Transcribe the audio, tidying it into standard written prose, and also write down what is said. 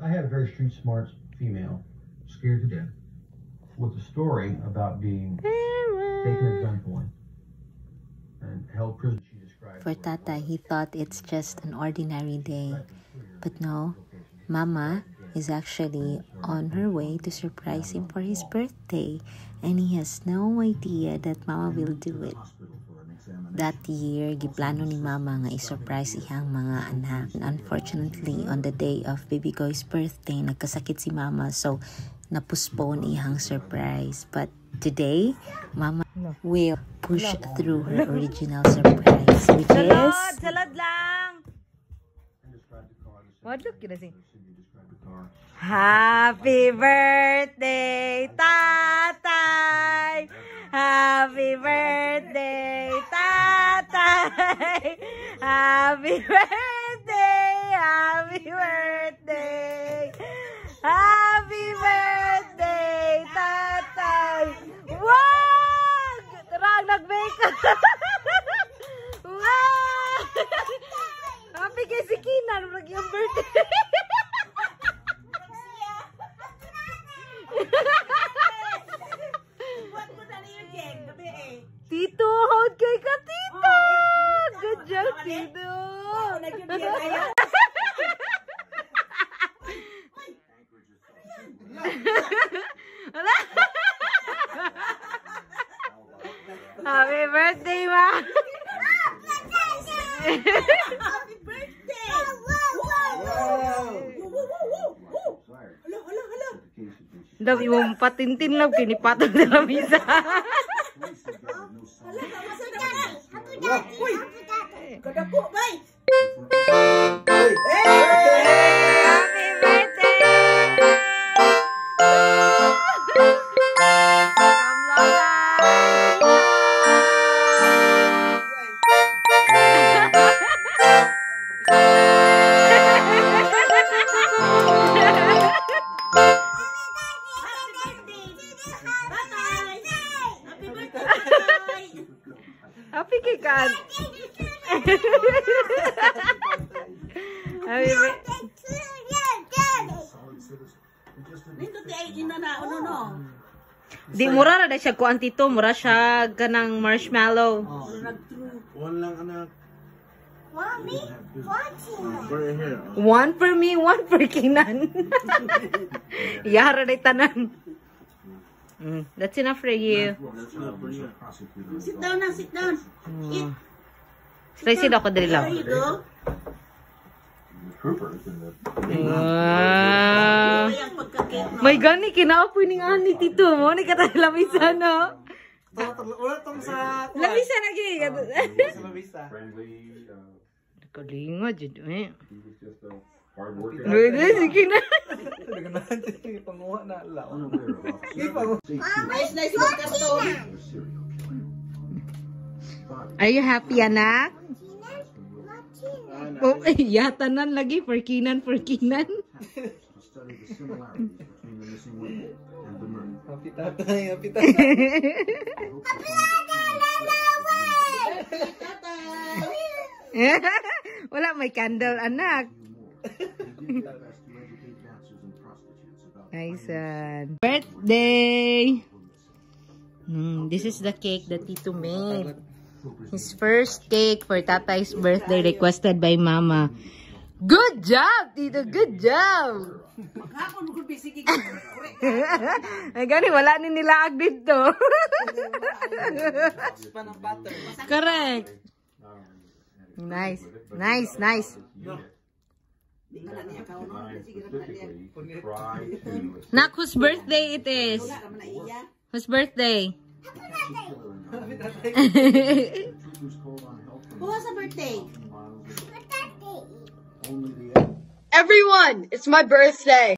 I had a very street smart female, scared to death, with a story about being taken at gunpoint and held prisoner. For Tata, he thought it's just an ordinary day. But no, Mama is actually on her way to surprise him for his birthday. And he has no idea that Mama will do it. That year, giplano ni Mama nga i-surprise iyang mga anak. And unfortunately, on the day of Baby Koy's birthday, nagkasakit si Mama. So, na-postpone iyang surprise. But today, Mama will push through her original surprise, which is... Salad lang! What look you say? Happy birthday, Tatay! Happy birthday, Tatay! Happy birthday! Happy birthday! Happy birthday, Tatay! Wow! Tarang nag-make up! Wow! Happy kay si Kinan, mag yung birthday! Tito, hold kay ka, Tito! Good job, Tito! Happy birthday, Ma! Happy birthday! Dami mong patintin lang, pinipatong na misa. Kadako, bay! Happy birthday! Happy kay Kat. Happy birthday. Di mura na siya kuan Tito, mura siya ganang marshmallow. One lang anak. Mommy, One for me, one for Kinan. Yara na tanan. That's enough for you. sit down na, sit down. Eat. Spicy daw ko dali lang. There you go. Wow. May gani, kinaapoy ni nga ni Tito mo. Ni kata lamisa, no? Wala tong sa... Lamisa na gini. Sa lamisa. Kalinga, dyan. Eh. Hardworking. Sige na. Panguha na lang. Nice, nice magkastone. Are you happy, anak? Oh, yatanan lagi for Kinan, for Kinan. Happy tatay, happy tatay. Wala, may candle, anak. Nice one. Birthday! This is the cake that Tito made. His first cake for Tatay's birthday requested by Mama. Good job, Tito! Good job! Ay, gani, wala ni nilaag dito. Correct. Nice. Nice, nice. Nak, whose birthday it is? Whose birthday? Who has a birthday? Everyone, it's my birthday.